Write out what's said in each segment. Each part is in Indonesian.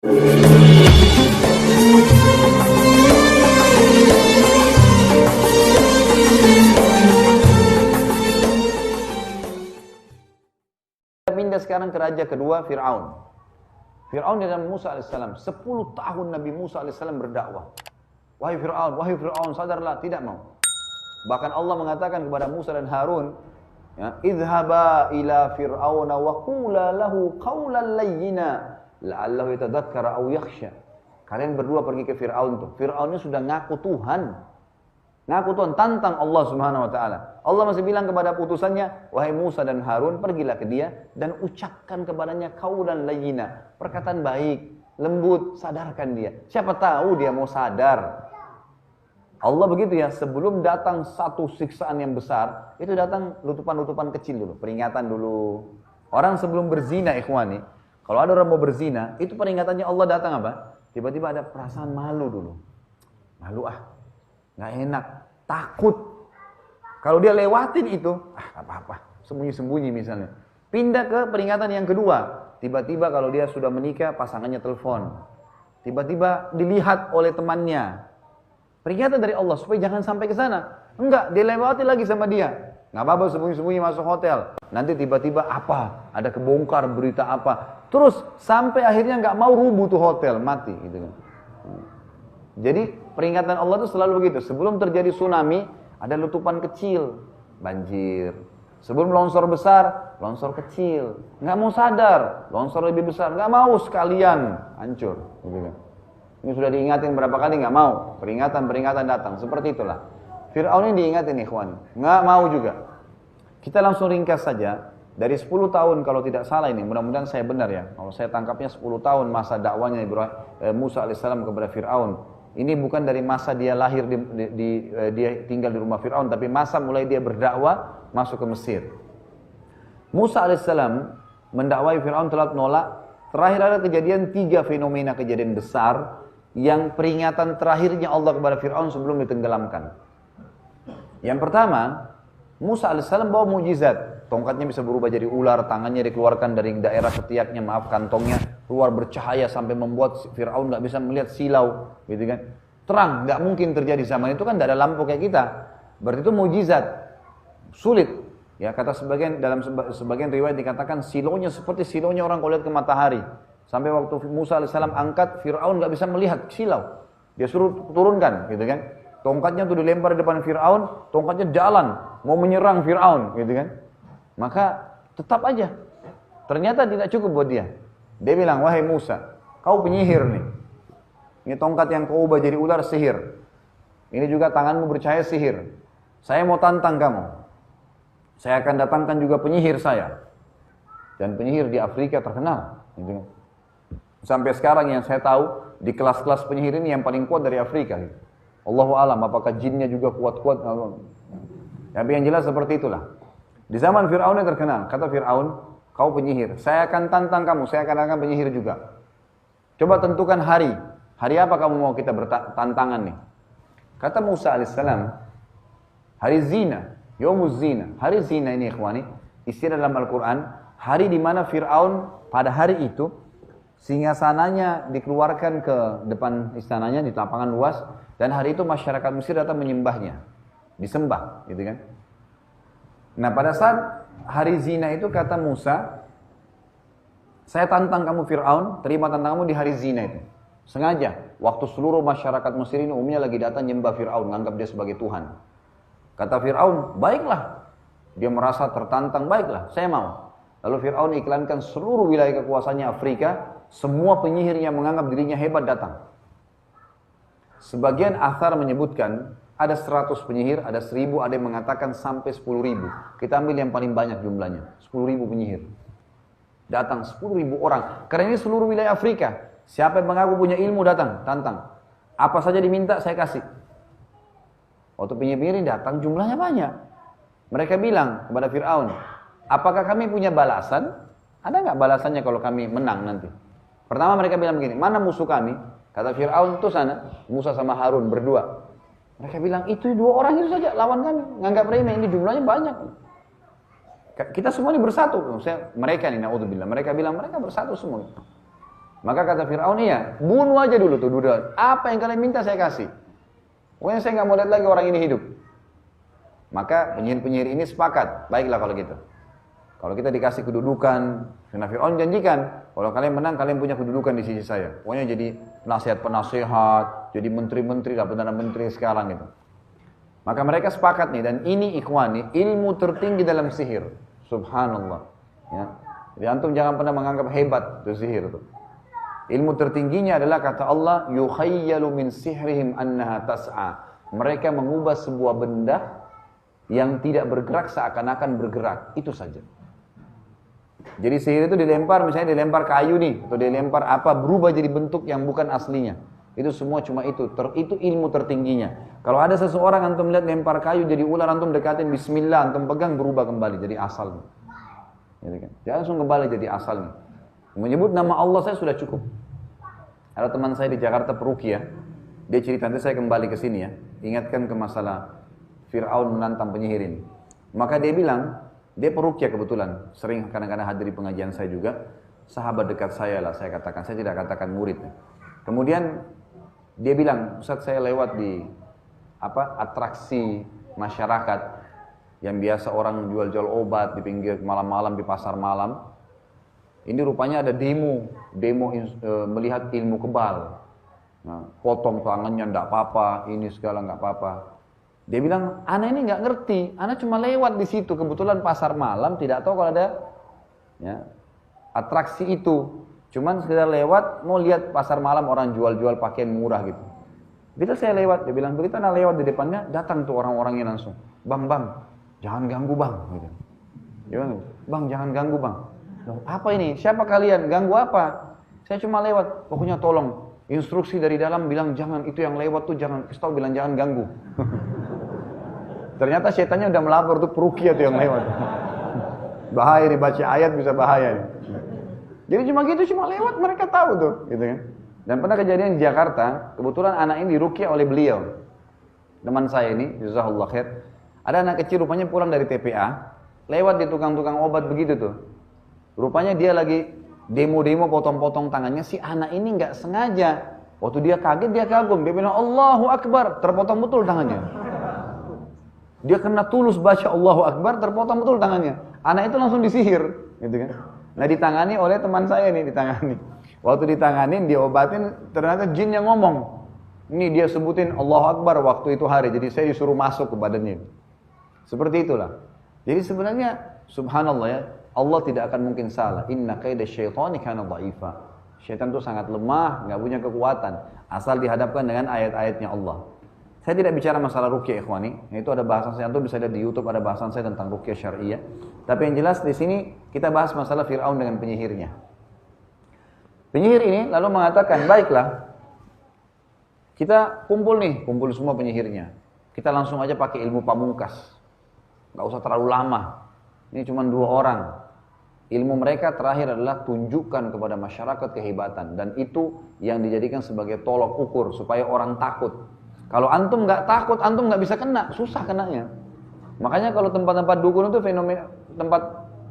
Pindah sekarang ke raja kedua, Fir'aun. Fir'aun dan Musa alaihissalam, 10 tahun Nabi Musa alaihissalam berdakwah. Wahai Fir'aun, sadarlah, tidak mau. Bahkan Allah mengatakan kepada Musa dan Harun, ya, idhaba ila Fir'auna wa qula lahu qawlan layyina la'allahu yatadhakkara aw yakhsha. Kalian berdua pergi ke Fir'aun tuh. Fir'aun ini sudah ngaku Tuhan. Ngaku Tuhan, tantang Allah Subhanahu wa taala. Allah masih bilang kepada putusannya, wahai Musa dan Harun, pergilah ke dia dan ucapkan kepadanya qaulan layyina, perkataan baik, lembut, sadarkan dia. Siapa tahu dia mau sadar. Allah begitu ya, sebelum datang satu siksaan yang besar, itu datang lutupan-lutupan kecil dulu, peringatan dulu. Orang sebelum berzina, ikhwani, kalau ada orang mau berzina, itu peringatannya Allah datang apa? Tiba-tiba ada perasaan malu dulu. Malu nggak enak, takut. Kalau dia lewatin itu, nggak apa-apa, sembunyi-sembunyi misalnya. Pindah ke peringatan yang kedua. Tiba-tiba kalau dia sudah menikah, pasangannya telepon. Tiba-tiba dilihat oleh temannya. Peringatan dari Allah supaya jangan sampai ke sana. Enggak, dia lewati lagi sama dia. Nggak apa-apa sembunyi-sembunyi masuk hotel. Nanti tiba-tiba apa? Ada kebongkar berita apa? Terus sampai akhirnya nggak mau rubuh tuh hotel, mati gitu kan. Jadi peringatan Allah itu selalu begitu. Sebelum terjadi tsunami, ada letupan kecil, banjir. Sebelum longsor besar, longsor kecil. Nggak mau sadar, longsor lebih besar. Nggak mau sekalian, hancur. Gitu kan. Ini sudah diingatin berapa kali, nggak mau. Peringatan-peringatan datang, seperti itulah. Fir'aun ini diingatin ikhwan, nggak mau juga. Kita langsung ringkas saja. Dari 10 tahun kalau tidak salah ini, mudah-mudahan saya benar ya. Kalau saya tangkapnya 10 tahun masa dakwanya Musa alaihissalam kepada Fir'aun. Ini bukan dari masa dia lahir dia tinggal di rumah Fir'aun, tapi masa mulai dia berdakwah masuk ke Mesir. Musa alaihissalam mendakwai Fir'aun telah menolak. Terakhir ada kejadian 3 fenomena kejadian besar yang peringatan terakhirnya Allah kepada Fir'aun sebelum ditenggelamkan. Yang pertama, Musa alaihissalam bawa mujizat. Tongkatnya bisa berubah jadi ular, tangannya dikeluarkan dari daerah ketiaknya, kantongnya keluar bercahaya sampai membuat Fir'aun nggak bisa melihat silau, gitu kan? Terang, nggak mungkin terjadi zaman itu kan, nggak ada lampu kayak kita. Berarti itu mujizat, sulit. Ya kata dalam sebagian riwayat dikatakan silonya seperti silonya orang kalau lihat ke matahari. Sampai waktu Musa alaihissalam angkat, Fir'aun nggak bisa melihat silau. Dia suruh turunkan, gitu kan? Tongkatnya tuh dilempar di depan Fir'aun, tongkatnya jalan, mau menyerang Fir'aun, gitu kan? Maka tetap aja. Ternyata tidak cukup buat dia. Dia bilang, wahai Musa, kau penyihir nih. Ini tongkat yang kau ubah jadi ular, sihir. Ini juga tanganmu bercahaya, sihir. Saya mau tantang kamu. Saya akan datangkan juga penyihir saya. Dan penyihir di Afrika terkenal. Sampai sekarang yang saya tahu, di kelas-kelas penyihir ini yang paling kuat dari Afrika. Allahu a'lam, apakah jinnya juga kuat-kuat? Tapi yang jelas seperti itulah. Di zaman Fir'aun yang terkenal, kata Fir'aun, kau penyihir, saya akan tantang kamu, saya akan penyihir juga. Coba tentukan hari, hari apa kamu mau kita bertantangan nih? Kata Musa alaihissalam, hari zina, yaumuz zina. Hari zina ini ikhwani, istilah dalam Al-Quran, hari di mana Fir'aun pada hari itu, singgasananya dikeluarkan ke depan istananya di lapangan luas, dan hari itu masyarakat Mesir datang menyembahnya, disembah, gitu kan? Nah pada saat hari zina itu kata Musa, saya tantang kamu Fir'aun, terima tantanganmu di hari zina itu. Sengaja, waktu seluruh masyarakat Mesir ini umumnya lagi datang nyembah Fir'aun, menganggap dia sebagai Tuhan. Kata Fir'aun, baiklah. Dia merasa tertantang, baiklah, saya mau. Lalu Fir'aun iklankan seluruh wilayah kekuasaannya Afrika, semua penyihir yang menganggap dirinya hebat datang. Sebagian athar menyebutkan, ada 100 penyihir, ada 1000, ada yang mengatakan sampai 10.000. Kita ambil yang paling banyak jumlahnya, 10.000 penyihir. Datang 10.000 orang. Karena ini seluruh wilayah Afrika. Siapa yang mengaku punya ilmu datang, tantang. Apa saja diminta saya kasih. Waktu penyihir ini datang jumlahnya banyak. Mereka bilang kepada Fir'aun, apakah kami punya balasan? Ada nggak balasannya kalau kami menang nanti? Pertama mereka bilang begini, mana musuh kami? Kata Fir'aun, itu sana, Musa sama Harun berdua. Mereka bilang, itu 2 orang itu saja lawan kami. Nganggap remeh, ini jumlahnya banyak. Kita semua ini bersatu. Mereka nih, na'udzubillah. Mereka bilang, mereka bersatu semua. Maka kata Fir'aun, iya, bunuh aja dulu tuh dua. Apa yang kalian minta saya kasih. Pokoknya saya nggak mau lihat lagi orang ini hidup. Maka penyihir-penyihir ini sepakat, baiklah kalau gitu. Kalau kita dikasih kedudukan, karena Fir'aun janjikan, kalau kalian menang, kalian punya kedudukan di sisi saya. Pokoknya jadi penasihat-penasihat, jadi menteri-menteri, perdana menteri sekarang gitu. Maka mereka sepakat nih, dan ini ikhwani, ilmu tertinggi dalam sihir. Subhanallah. Ya. Jadi antum jangan pernah menganggap hebat itu sihir itu. Ilmu tertingginya adalah kata Allah, yukhayyalu min sihrihim annaha tas'a. Mereka mengubah sebuah benda yang tidak bergerak seakan-akan bergerak. Itu saja. Jadi sihir itu dilempar, misalnya dilempar kayu nih, atau dilempar apa, berubah jadi bentuk yang bukan aslinya. Itu semua cuma itu. Itu ilmu tertingginya. Kalau ada seseorang antum lihat lempar kayu jadi ular, antum dekatin bismillah, antum pegang berubah kembali jadi asalnya. Jadi kan? Dia langsung kembali jadi asalnya. Menyebut nama Allah saya sudah cukup. Ada teman saya di Jakarta peruqyah, dia cerita, nanti saya kembali ke sini ya, ingatkan ke masalah Fir'aun menantang penyihir ini. Maka dia bilang, dia peruqyah kebetulan, sering kadang-kadang hadir di pengajian saya juga, sahabat dekat saya lah saya katakan, saya tidak katakan murid. Kemudian dia bilang, Ustaz saya lewat di atraksi masyarakat yang biasa orang jual-jual obat di pinggir malam-malam di pasar malam. Ini rupanya ada demo melihat ilmu kebal. Nah, potong tangannya enggak apa-apa, ini segala enggak apa-apa. Dia bilang, ana ini enggak ngerti, ana cuma lewat di situ, kebetulan pasar malam, tidak tahu kalau ada ya, atraksi itu. Cuman sekedar lewat, mau lihat pasar malam orang jual-jual pakaian murah gitu. Bila saya lewat, dia bilang, begitu ana lewat di depannya, datang tuh orang-orangnya langsung. Bang, jangan ganggu bang. Gitu. Dia bilang, bang jangan ganggu bang. Loh, apa ini? Siapa kalian? Ganggu apa? Saya cuma lewat. Pokoknya tolong. Instruksi dari dalam bilang jangan, itu yang lewat tuh jangan. Kasih tahu bilang jangan ganggu. Ternyata setannya udah melapor tuh peruqyah tuh yang lewat. Bahaya dibaca ayat bisa bahaya. Jadi cuma gitu, cuma lewat mereka tahu tuh, gitu kan. Dan pernah kejadian di Jakarta, kebetulan anak ini diruqyah oleh beliau. Teman saya ini, jazakallahu khair. Ada anak kecil rupanya pulang dari TPA, lewat di tukang-tukang obat begitu tuh. Rupanya dia lagi demo-demo potong-potong tangannya, si anak ini nggak sengaja. Waktu dia kaget, dia kagum. Dia bilang, Allahu Akbar, terpotong betul tangannya. Dia kena tulus baca Allahu Akbar, terpotong betul tangannya. Anak itu langsung disihir. Gitu kan. Nah ditangani oleh teman saya nih, ditangani. Waktu ditanganin, diobatin, ternyata jin yang ngomong. Ini dia sebutin Allahu Akbar waktu itu hari, jadi saya disuruh masuk ke badannya. Seperti itulah. Jadi sebenarnya, subhanallah ya, Allah tidak akan mungkin salah. Inna kaida syaitani kana dha'ifa. Syaitan itu sangat lemah, nggak punya kekuatan. Asal dihadapkan dengan ayat-ayatnya Allah. Saya tidak bicara masalah ruqyah ikhwani. Itu ada bahasan saya, antum bisa lihat di YouTube ada bahasan saya tentang ruqyah syariah. Tapi yang jelas di sini kita bahas masalah Fir'aun dengan penyihirnya. Penyihir ini lalu mengatakan, baiklah, kita kumpul semua penyihirnya. Kita langsung aja pakai ilmu pamungkas. Nggak usah terlalu lama. Ini cuma 2 orang. Ilmu mereka terakhir adalah tunjukkan kepada masyarakat kehebatan. Dan itu yang dijadikan sebagai tolok ukur supaya orang takut. Kalau antum nggak takut, antum nggak bisa kena, susah kenanya. Makanya kalau tempat-tempat dukun itu fenomena tempat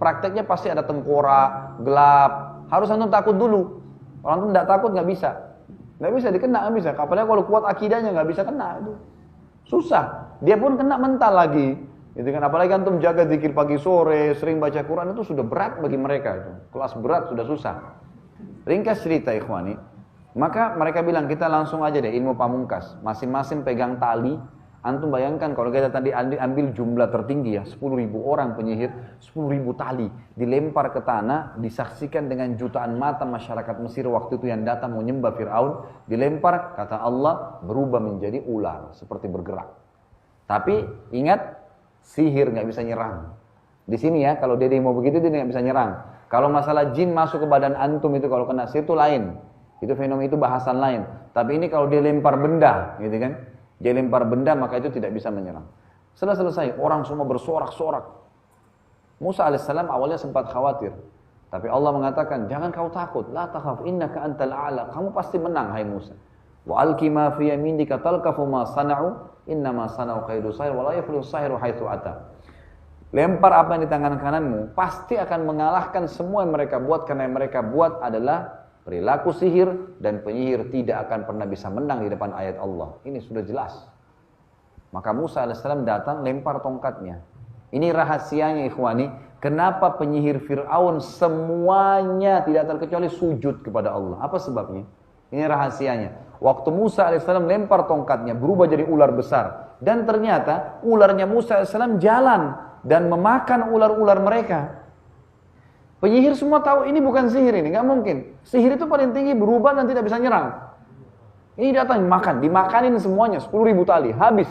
prakteknya pasti ada tengkorak, gelap. Harus antum takut dulu. Kalau antum nggak takut nggak bisa dikena, nggak bisa. Apalagi kalau kuat akidahnya nggak bisa kena itu. Susah. Dia pun kena mental lagi. Itu kan, apalagi antum jaga zikir pagi sore, sering baca Quran, itu sudah berat bagi mereka itu. Kelas berat sudah susah. Ringkas cerita ikhwani, maka mereka bilang kita langsung aja deh ilmu pamungkas. Masing-masing pegang tali. Antum bayangkan kalau kita tadi ambil jumlah tertinggi ya, 10.000 orang penyihir, 10.000 tali dilempar ke tanah, disaksikan dengan jutaan mata masyarakat Mesir waktu itu yang datang menyembah Fir'aun, dilempar, kata Allah berubah menjadi ular seperti bergerak. Tapi ingat, sihir nggak bisa nyerang. Di sini ya, kalau dia mau begitu dia nggak bisa nyerang. Kalau masalah jin masuk ke badan antum itu kalau kena sihir itu lain. Itu fenomena itu bahasan lain. Tapi ini kalau dia lempar benda, gitu kan? Dia lempar benda maka itu tidak bisa menyerang. Setelah selesai, orang semua bersorak-sorak. Musa alaihissalam awalnya sempat khawatir. Tapi Allah mengatakan, jangan kau takut. La takhaf innaka antal a'la. Kamu pasti menang, hai Musa. Wa alqi ma fi yaminika talqafu ma sana'u. Innama sana'u kaidu sahir wa la yaflihu sahiru haitsu ata. Lempar apa yang di tangan kananmu pasti akan mengalahkan semua yang mereka buat, karena yang mereka buat adalah perilaku sihir, dan penyihir tidak akan pernah bisa menang di depan ayat Allah. Ini sudah jelas. Maka Musa alaihissalam datang lempar tongkatnya. Ini rahasianya ikhwani, kenapa penyihir Fir'aun semuanya tidak terkecuali sujud kepada Allah. Apa sebabnya? Ini rahasianya. Waktu Musa alaihissalam lempar tongkatnya, berubah jadi ular besar. Dan ternyata ularnya Musa alaihissalam jalan dan memakan ular-ular mereka. Penyihir semua tahu ini bukan sihir, ini nggak mungkin. Sihir itu paling tinggi berubah dan tidak bisa nyerang. Ini datang makan, dimakanin semuanya 10.000 tali, habis.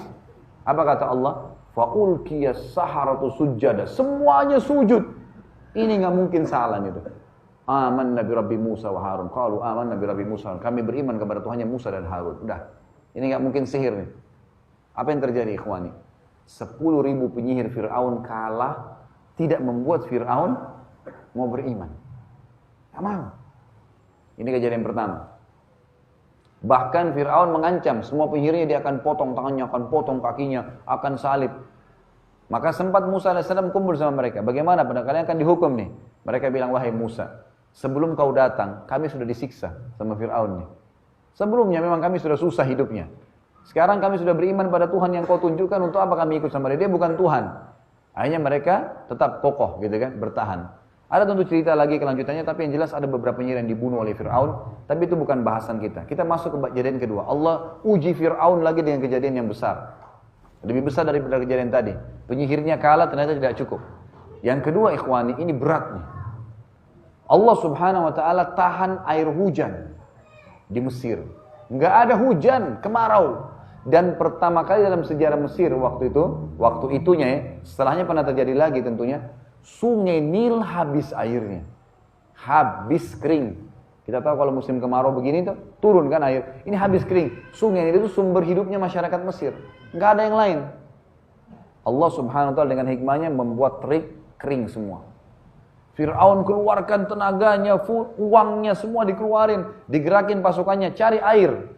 Apa kata Allah? Fa'ulkiyas saharatu sujjada. Semuanya sujud. Ini nggak mungkin salah itu. Amanna bi Rabbi Musa wa Harun. Qalu amanna bi Rabbi Musa. Kami beriman kepada Tuhannya Musa dan Harun. Udah. Ini nggak mungkin sihir nih. Apa yang terjadi ikhwani? 10.000 penyihir Fir'aun kalah, tidak membuat Fir'aun mau beriman. Nggak mau. Ini kejadian pertama. Bahkan Fir'aun mengancam semua penyihirnya, dia akan potong tangannya, akan potong kakinya, akan salib. Maka sempat Musa AS kumpul sama mereka. Bagaimana? Pada kalian akan dihukum nih. Mereka bilang, wahai Musa, sebelum kau datang, kami sudah disiksa sama Fir'aun nih. Sebelumnya memang kami sudah susah hidupnya. Sekarang kami sudah beriman pada Tuhan yang kau tunjukkan, untuk apa kami ikut sama dia? Dia bukan Tuhan. Akhirnya mereka tetap kokoh gitu kan, bertahan. Ada tentu cerita lagi kelanjutannya, tapi yang jelas ada beberapa penyihir yang dibunuh oleh Fir'aun, tapi itu bukan bahasan kita. Kita masuk ke kejadian kedua. Allah uji Fir'aun lagi dengan kejadian yang besar. Lebih besar daripada kejadian tadi. Penyihirnya kalah, ternyata tidak cukup. Yang kedua ikhwani, ini berat nih. Allah subhanahu wa ta'ala tahan air hujan di Mesir. Nggak ada hujan, kemarau. Dan pertama kali dalam sejarah Mesir waktu itunya ya, setelahnya pernah terjadi lagi tentunya, Sungai Nil habis airnya. Habis kering. Kita tahu kalau musim kemarau begini tuh turun kan air. Ini habis kering. Sungai Nil itu sumber hidupnya masyarakat Mesir. Nggak ada yang lain. Allah subhanahu wa ta'ala dengan hikmahnya membuat terik kering semua. Fir'aun keluarkan tenaganya, uangnya semua dikeluarin. Digerakin pasukannya, cari air.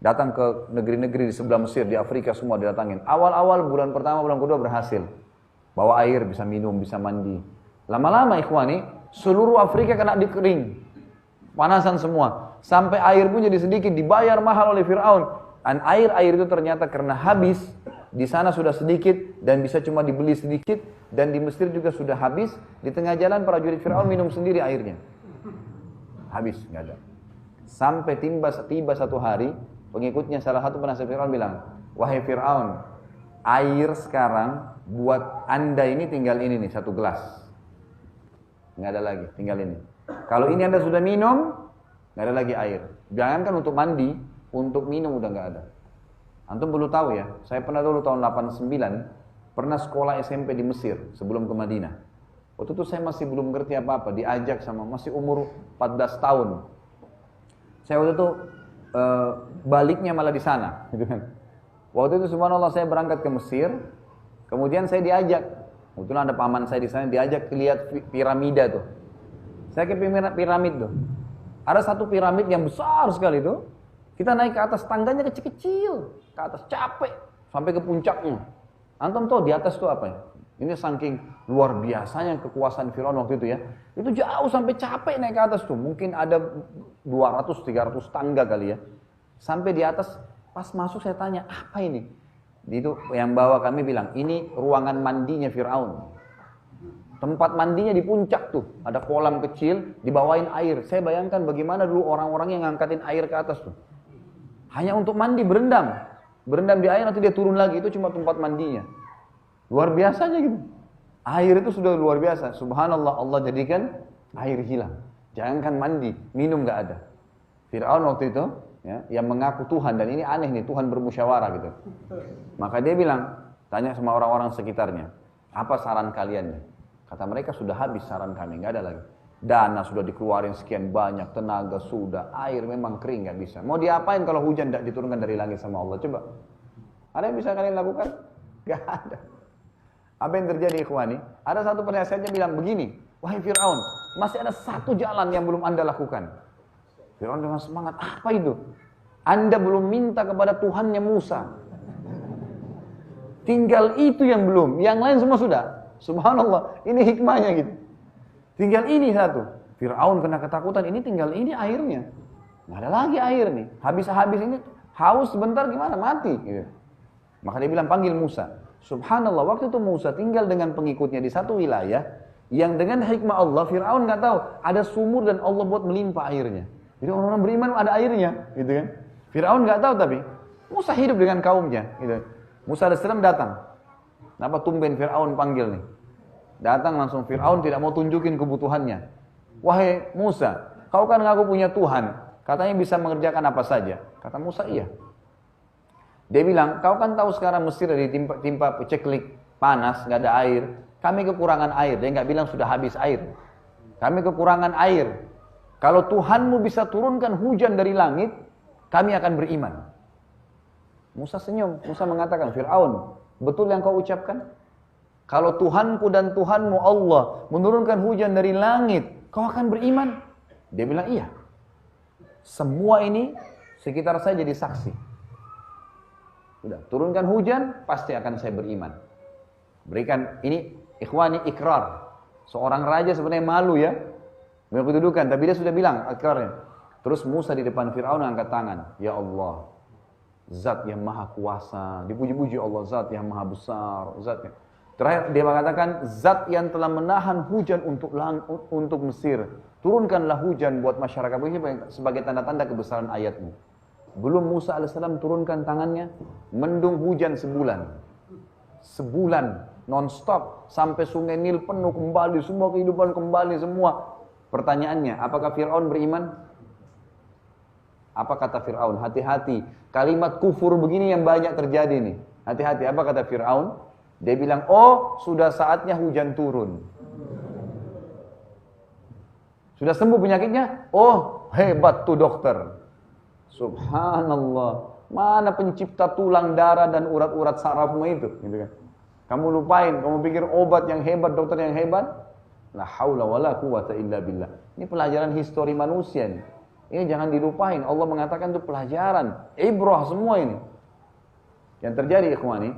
Datang ke negeri-negeri di sebelah Mesir, di Afrika semua didatangin. Awal-awal bulan pertama, bulan kedua berhasil. Bawa air, bisa minum, bisa mandi. Lama-lama ikhwani, seluruh Afrika kena dikering. Panasan semua. Sampai air pun jadi sedikit, dibayar mahal oleh Fir'aun. Dan air itu ternyata karena habis, di sana sudah sedikit, dan bisa cuma dibeli sedikit, dan di Mesir juga sudah habis. Di tengah jalan prajurit Fir'aun minum sendiri airnya. Habis, nggak ada. Sampai tiba satu hari, pengikutnya salah satu penasihat Fir'aun bilang, wahai Fir'aun, air sekarang buat anda ini tinggal ini nih, satu gelas. Nggak ada lagi, tinggal ini. Kalau ini anda sudah minum, nggak ada lagi air. Jangankan untuk mandi, untuk minum udah nggak ada. Antum perlu tahu ya, saya pernah dulu tahun 89, pernah sekolah SMP di Mesir sebelum ke Madinah. Waktu itu saya masih belum ngerti apa-apa, diajak sama masih umur 14 tahun. Saya waktu itu baliknya malah di sana, gitu kan. Waktu itu subhanallah saya berangkat ke Mesir, kemudian saya diajak, kebetulan ada paman saya di sana, diajak lihat piramida tuh. Saya ke piramid tuh. Ada satu piramid yang besar sekali tuh. Kita naik ke atas, tangganya kecil-kecil, ke atas capek sampai ke puncaknya. Antum tahu di atas tuh apa ya? Ini saking luar biasanya kekuasaan Firaun waktu itu ya. Itu jauh sampai capek naik ke atas tuh. Mungkin ada 200-300 tangga kali ya. Sampai di atas, pas masuk saya tanya, apa ini? Itu yang bawa kami bilang, ini ruangan mandinya Firaun. Tempat mandinya di puncak tuh. Ada kolam kecil, dibawain air. Saya bayangkan bagaimana dulu orang-orang yang ngangkatin air ke atas tuh. Hanya untuk mandi, berendam. Berendam di air, nanti dia turun lagi. Itu cuma tempat mandinya. Luar biasanya gitu. Air itu sudah luar biasa. Subhanallah, Allah jadikan air hilang. Jangankan mandi, minum gak ada. Fir'aun waktu itu, ya, yang mengaku Tuhan, dan ini aneh nih, Tuhan bermusyawarah gitu. Maka dia bilang, tanya sama orang-orang sekitarnya, apa saran kalian? Kata mereka, sudah habis saran kami, gak ada lagi. Dana sudah dikeluarin sekian banyak, tenaga sudah, air memang kering, gak bisa. Mau diapain kalau hujan tidak diturunkan dari langit sama Allah? Coba. Ada yang bisa kalian lakukan? Gak ada. Apa yang terjadi ikhwani? Ada satu penasihatnya bilang begini, wahai Fir'aun, masih ada satu jalan yang belum anda lakukan. Fir'aun dengan semangat, apa itu? Anda belum minta kepada Tuhannya Musa. Tinggal itu yang belum, yang lain semua sudah. Subhanallah, ini hikmahnya gitu. Tinggal ini satu. Fir'aun kena ketakutan, ini tinggal ini airnya. Nggak ada lagi air nih. Habis ini, haus sebentar gimana? Mati. Gitu. Maka dia bilang, panggil Musa. Subhanallah, waktu itu Musa tinggal dengan pengikutnya di satu wilayah, yang dengan hikmah Allah, Fir'aun nggak tahu, ada sumur dan Allah buat melimpah airnya. Jadi orang-orang beriman ada airnya. Gitu kan. Fir'aun nggak tahu tapi, Musa hidup dengan kaumnya. Gitu. Musa AS datang. Kenapa tumben Fir'aun panggil nih? Datang langsung, Fir'aun tidak mau tunjukin kebutuhannya. Wahai Musa, kau kan ngaku punya Tuhan, katanya bisa mengerjakan apa saja. Kata Musa, iya. Dia bilang, kau kan tahu sekarang Mesir ada timpa peceklik, panas, nggak ada air. Kami kekurangan air. Dia nggak bilang sudah habis air. Kami kekurangan air. Kalau Tuhanmu bisa turunkan hujan dari langit, kami akan beriman. Musa senyum. Musa mengatakan, Fir'aun, betul yang kau ucapkan? Kalau Tuhanku dan Tuhanmu Allah menurunkan hujan dari langit, kau akan beriman? Dia bilang, iya. Semua ini sekitar saya jadi saksi. Sudah, turunkan hujan, pasti akan saya beriman. Berikan, ini ikhwani ikrar. Seorang raja sebenarnya malu ya, punya kedudukan, tapi dia sudah bilang ikrarnya. Terus Musa di depan Fir'aun angkat tangan. Ya Allah, Zat yang maha kuasa. Dipuji-puji Allah, Zat yang maha besar. Zat yang... Terakhir dia mengatakan, Zat yang telah menahan hujan untuk Mesir. Turunkanlah hujan buat masyarakat ini sebagai tanda-tanda kebesaran ayatmu. Belum Musa AS turunkan tangannya, mendung hujan sebulan. Sebulan, non-stop. Sampai sungai Nil penuh kembali, semua kehidupan kembali semua. Pertanyaannya, apakah Fir'aun beriman? Apa kata Fir'aun? Hati-hati, kalimat kufur begini yang banyak terjadi nih. Hati-hati, apa kata Fir'aun? Dia bilang, oh sudah saatnya hujan turun. Sudah sembuh penyakitnya? Oh hebat tuh dokter. Subhanallah. Mana pencipta tulang, darah dan urat-urat sarafmu itu? Gitu kan. Kamu lupain, kamu pikir obat yang hebat, dokter yang hebat? La haula wala quwata illa billah. Ini pelajaran histori manusia nih. Ini jangan dilupain. Allah mengatakan itu pelajaran, ibrah semua ini. Yang terjadi ikhwani,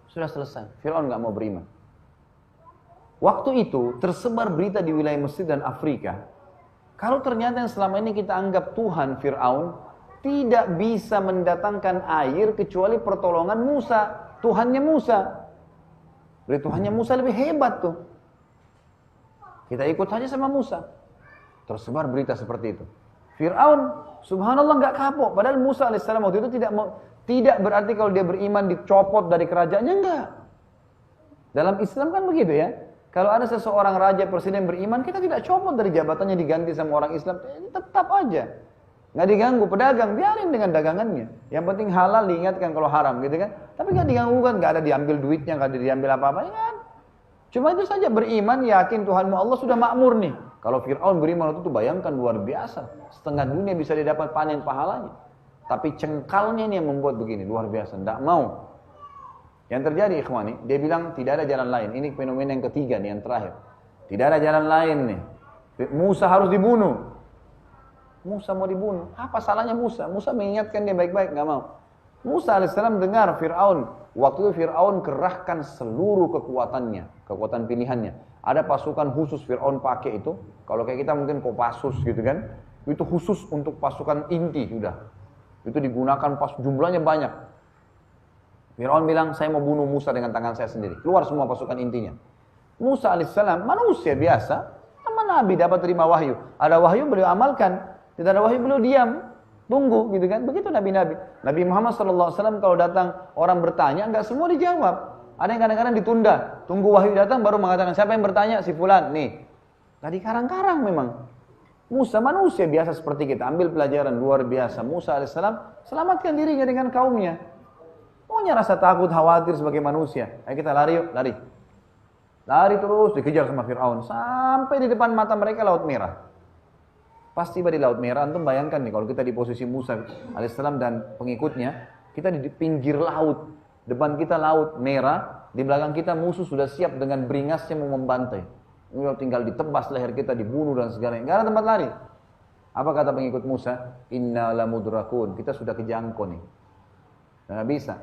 sudah selesai. Fir'aun nggak mau beriman. Waktu itu tersebar berita di wilayah Mesir dan Afrika. Kalau ternyata yang selama ini kita anggap Tuhan Fir'aun tidak bisa mendatangkan air kecuali pertolongan Musa, Tuhannya Musa. Berarti Tuhannya Musa lebih hebat tuh. Kita ikut saja sama Musa. Tersebar berita seperti itu. Fir'aun, subhanallah nggak kapok. Padahal Musa AS waktu itu tidak berarti kalau dia beriman dicopot dari kerajaannya, enggak. Dalam Islam kan begitu ya. Kalau ada seseorang raja presiden beriman, kita tidak copot dari jabatannya diganti sama orang Islam. Tetap aja. Nggak diganggu, pedagang, biarin dengan dagangannya. Yang penting halal diingatkan kalau haram gitu kan. Tapi nggak diganggu kan, nggak ada diambil duitnya, nggak ada diambil apa-apa. Ya, cuma itu saja beriman, yakin Tuhanmu Allah sudah makmur nih. Kalau Fir'aun beriman waktu itu bayangkan luar biasa. Setengah dunia bisa didapat panen pahalanya. Tapi cengkalnya ini yang membuat begini, luar biasa. Tidak mau. Yang terjadi ikhwani, dia bilang tidak ada jalan lain. Ini fenomena yang ketiga nih, yang terakhir. Tidak ada jalan lain nih. Musa harus dibunuh. Musa mau dibunuh. Apa salahnya Musa? Musa mengingatkan dia baik-baik, nggak mau. Musa AS dengar Fir'aun. Waktu itu Fir'aun kerahkan seluruh kekuatannya, kekuatan pilihannya. Ada pasukan khusus Fir'aun pakai itu. Kalau kayak kita mungkin Kopassus gitu kan. Itu khusus untuk pasukan inti sudah. Itu digunakan pas jumlahnya banyak. Fir'aun bilang, saya mau bunuh Musa dengan tangan saya sendiri. Keluar semua pasukan intinya. Musa AS manusia biasa. Sama Nabi dapat terima wahyu. Ada wahyu beliau amalkan. Tidak ada wahyu beliau diam. Tunggu gitu kan. Begitu Nabi-Nabi. Nabi Muhammad SAW kalau datang orang bertanya, enggak semua dijawab. Ada yang kadang-kadang ditunda. Tunggu wahyu datang baru mengatakan, siapa yang bertanya? Si fulan. Nih. Tadi karang-karang memang. Musa manusia biasa seperti kita. Ambil pelajaran luar biasa. Musa AS selamatkan dirinya dengan kaumnya. Punya rasa takut, khawatir sebagai manusia. Ayo kita lari yuk, lari. Lari terus, dikejar sama Fir'aun. Sampai di depan mata mereka Laut Merah. Pas tiba di Laut Merah, antum bayangkan nih kalau kita di posisi Musa AS dan pengikutnya, kita di pinggir laut. Depan kita Laut Merah, di belakang kita musuh sudah siap dengan beringasnya mau membantai. Tinggal ditebas leher kita, dibunuh dan segalanya. Gak ada tempat lari. Apa kata pengikut Musa? Inna lamudrakun. Kita sudah kejangkau nih. Nggak bisa.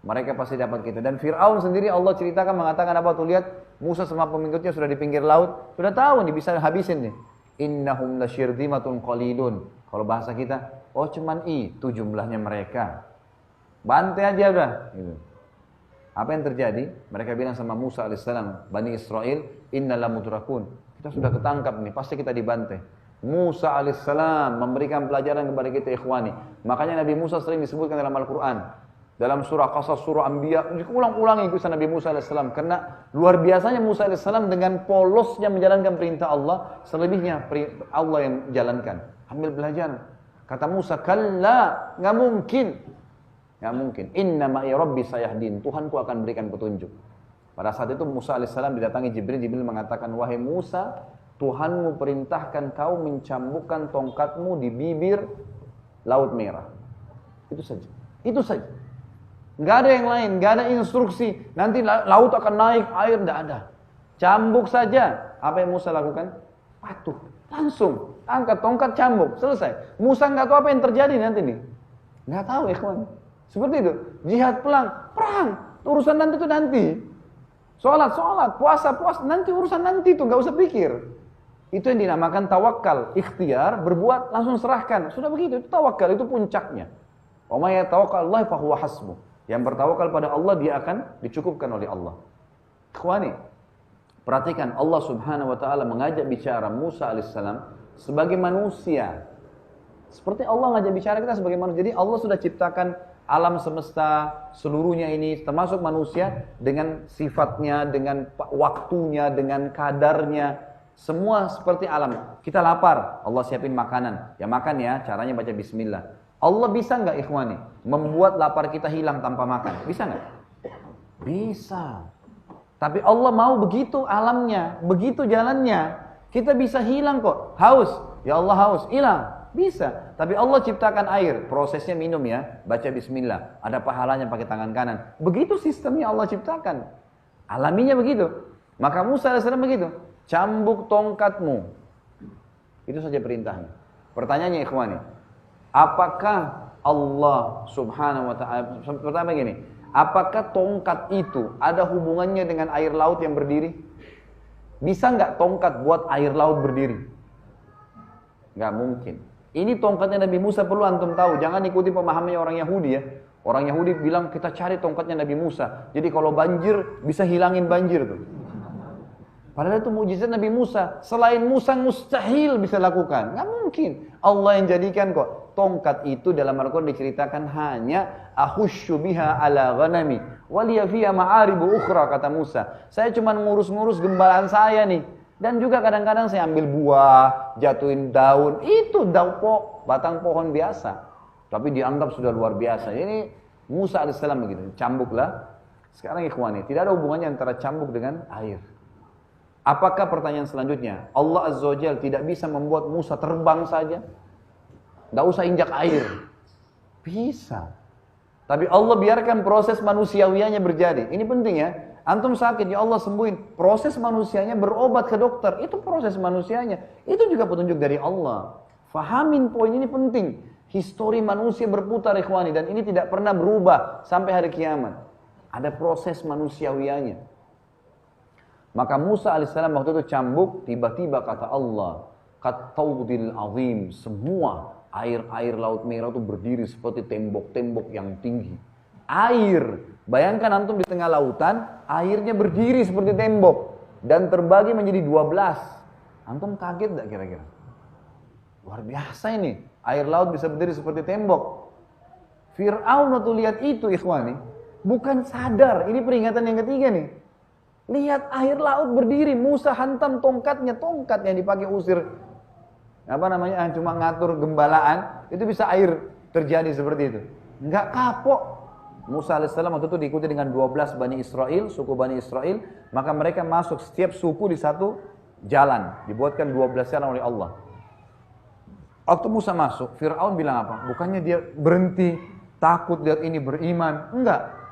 Mereka pasti dapat kita. Dan Fir'aun sendiri Allah ceritakan mengatakan apa tuh, lihat Musa sama pengikutnya sudah di pinggir laut. Sudah tahu nih bisa habisin nih. Innahum lasyirzimatun qalilun. Kalau bahasa kita, oh cuman itu jumlahnya mereka. Bantai aja udah. Gitu. Apa yang terjadi? Mereka bilang sama Musa alaihissalam, Bani Israel, inna lamudrakun. Kita sudah ketangkap nih, pasti kita dibantai. Musa alaihissalam memberikan pelajaran kepada kita ikhwani. Makanya Nabi Musa sering disebutkan dalam Al-Quran. Dalam surah Qasas, surah Anbiya, ulang-ulang kisah Nabi Musa alaihissalam. Karena luar biasanya Musa alaihissalam dengan polosnya menjalankan perintah Allah, selebihnya Allah yang jalankan. Ambil pelajaran. Kata Musa, kalla, nggak mungkin. Nggak mungkin. Inna ma'i rabbi sayahdin. Tuhanku akan berikan petunjuk. Pada saat itu Musa alaihissalam didatangi Jibril. Jibril mengatakan, wahai Musa, Tuhanmu perintahkan kau mencambukkan tongkatmu di bibir Laut Merah. Itu saja. Itu saja. Nggak ada yang lain, nggak ada instruksi. Nanti laut akan naik, air nggak ada. Cambuk saja. Apa yang Musa lakukan? Patuh. Langsung. Angkat tongkat, cambuk. Selesai. Musa nggak tahu apa yang terjadi nanti nih. Nggak tahu ikhwan. Seperti itu. Jihad perang. Urusan nanti itu nanti. Sholat, puasa, nanti urusan nanti itu, nggak usah pikir. Itu yang dinamakan tawakal, ikhtiar, berbuat, langsung serahkan. Sudah begitu, itu tawakal, itu puncaknya. Wa may yatawakkal 'alallahi fa huwa hasbuh. Yang bertawakal pada Allah, dia akan dicukupkan oleh Allah. Ikhwani, perhatikan Allah Subhanahu wa taala mengajak bicara Musa alaihissalam sebagai manusia. Seperti Allah ngajak bicara kita sebagai manusia. Jadi Allah sudah ciptakan alam semesta seluruhnya ini termasuk manusia dengan sifatnya, dengan waktunya, dengan kadarnya, semua seperti alam. Kita lapar, Allah siapin makanan. Ya makan ya, caranya baca bismillah. Allah bisa nggak ikhwani membuat lapar kita hilang tanpa makan? Bisa nggak? Bisa. Tapi Allah mau begitu alamnya, begitu jalannya. Kita bisa hilang kok. Haus, ya Allah haus, hilang. Bisa. Tapi Allah ciptakan air, prosesnya minum ya, baca bismillah. Ada pahalanya pakai tangan kanan. Begitu sistemnya Allah ciptakan. Alaminya begitu. Maka Musa alaihissalam begitu. Cambuk tongkatmu. Itu saja perintahnya. Pertanyaannya ikhwani. Apakah Allah subhanahu wa ta'ala, pertama gini, apakah tongkat itu ada hubungannya dengan air laut yang berdiri? Bisa nggak tongkat buat air laut berdiri? Nggak mungkin. Ini tongkatnya Nabi Musa, perlu antum tahu, jangan ikuti pemahamannya orang Yahudi ya. Orang Yahudi bilang kita cari tongkatnya Nabi Musa. Jadi kalau banjir bisa hilangin banjir tuh. Padahal itu mukjizat Nabi Musa. Selain Musa mustahil bisa lakukan. Nggak mungkin. Allah yang jadikan kok. Tongkat itu dalam Al-Quran diceritakan hanya ahusyu biha ala ghanami waliya fiha ma'aribu ukhra, kata Musa. Saya cuma ngurus-ngurus gembalaan saya nih. Dan juga kadang-kadang saya ambil buah, jatuhin daun. Itu daun batang pohon biasa. Tapi dianggap sudah luar biasa. Ini Musa alaihissalam begitu. Cambuklah. Sekarang ikhwani, tidak ada hubungannya antara cambuk dengan air. Apakah pertanyaan selanjutnya, Allah Azza wa Jalla tidak bisa membuat Musa terbang saja? Nggak usah injak air. Bisa. Tapi Allah biarkan proses manusiawianya berjadi. Ini penting ya. Antum sakit, ya Allah sembuhin. Proses manusianya berobat ke dokter. Itu proses manusianya. Itu juga petunjuk dari Allah. Fahamin poin ini penting. Histori manusia berputar ikhwani. Dan ini tidak pernah berubah sampai hari kiamat. Ada proses manusiawianya. Maka Musa alaihissalam waktu itu cambuk, tiba-tiba kata Allah, Qattaudil azim, semua air-air Laut Merah itu berdiri seperti tembok-tembok yang tinggi. Air, bayangkan antum di tengah lautan, airnya berdiri seperti tembok dan terbagi menjadi 12. Antum kaget enggak kira-kira? Luar biasa ini, air laut bisa berdiri seperti tembok. Fir'aun waktu lihat itu ikhwani, bukan sadar, ini peringatan yang ketiga nih. Lihat air laut berdiri, Musa hantam tongkat yang dipakai usir cuma ngatur gembalaan, itu bisa air terjadi seperti itu. Enggak kapok. Musa alaihissalam waktu itu diikuti dengan 12 Bani Israel, suku Bani Israel, maka mereka masuk setiap suku di satu jalan, dibuatkan 12 jalan oleh Allah. Waktu Musa masuk, Fir'aun bilang apa? Bukannya dia berhenti, takut lihat ini beriman, enggak.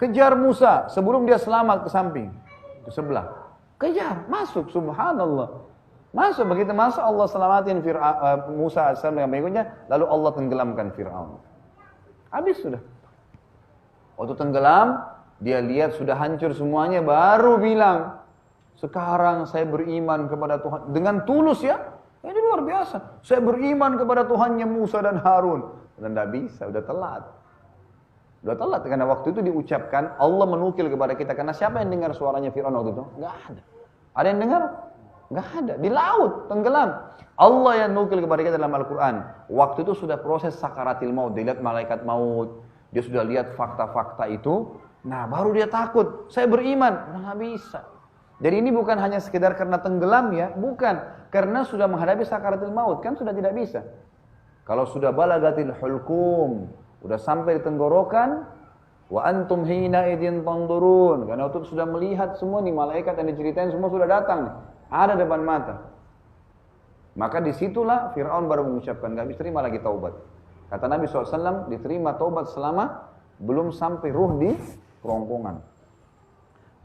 Kejar Musa sebelum dia selamat ke samping, ke sebelah. Kejar, masuk, subhanallah. Masuk, begitu masuk Allah selamatin Musa AS dengan pengikutnya, lalu Allah tenggelamkan Fir'aun. Habis sudah. Waktu tenggelam, dia lihat sudah hancur semuanya, baru bilang, sekarang saya beriman kepada Tuhan. Dengan tulus ya, luar biasa. Saya beriman kepada Tuhannya Musa dan Harun. Dan tidak bisa, udah telat. Udah telat, karena waktu itu diucapkan, Allah menukil kepada kita. Karena siapa yang dengar suaranya Fir'aun waktu itu? Nggak ada. Ada yang dengar? Nggak ada. Di laut, tenggelam. Allah yang nukil kepada kita dalam Al-Quran. Waktu itu sudah proses sakaratil maut. Dia lihat malaikat maut. Dia sudah lihat fakta-fakta itu. Nah, baru dia takut. Saya beriman. Nggak bisa. Jadi ini bukan hanya sekedar karena tenggelam ya. Bukan. Karena sudah menghadapi sakaratil maut. Kan sudah tidak bisa. Kalau sudah balagatil hulkum, udah sampai di tenggorokan, wa antum hina idin tandurun. Karena waktu sudah melihat semua nih malaikat yang diceritain semua sudah datang nih. Ada depan mata. Maka disitulah Fir'aun baru mengucapkan, gak bisa terima lagi taubat. Kata Nabi SAW, diterima taubat selama belum sampai ruh di kerongkongan.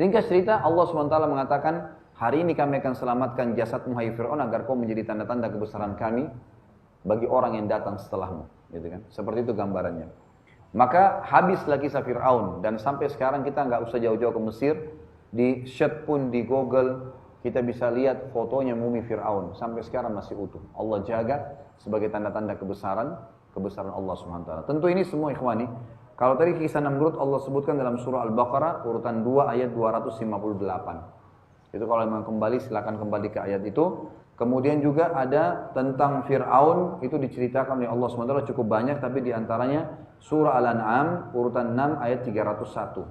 Ringkas cerita, Allah SWT mengatakan, hari ini kami akan selamatkan jasadmu hai Fir'aun agar kau menjadi tanda-tanda kebesaran kami bagi orang yang datang setelahmu, gitu kan? Seperti itu gambarannya. Maka habislah kisah Fir'aun dan sampai sekarang kita nggak usah jauh-jauh ke Mesir, di search pun di Google kita bisa lihat fotonya mumi Fir'aun sampai sekarang masih utuh. Allah jaga sebagai tanda-tanda kebesaran Allah Subhanahu wa taala. Tentu ini semua ikhwani. Kalau tadi kisah Namrud Allah sebutkan dalam surah Al-Baqarah urutan 2 ayat 258. Itu kalau memang kembali silakan kembali ke ayat itu. Kemudian juga ada tentang Fir'aun, itu diceritakan oleh Allah SWT cukup banyak, tapi diantaranya surah Al-An'am, urutan 6 ayat 301.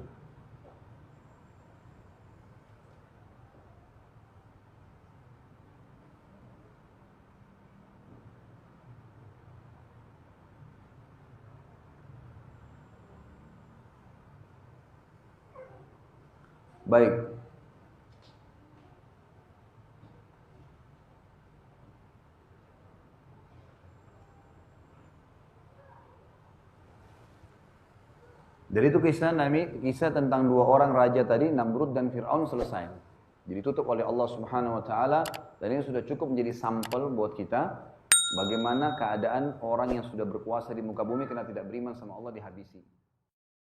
Baik. Jadi itu kisah tentang dua orang raja tadi, Namrud dan Fir'aun selesai. Jadi tutup oleh Allah Subhanahu wa taala dan ini sudah cukup menjadi sampel buat kita bagaimana keadaan orang yang sudah berkuasa di muka bumi karena tidak beriman sama Allah dihabisi.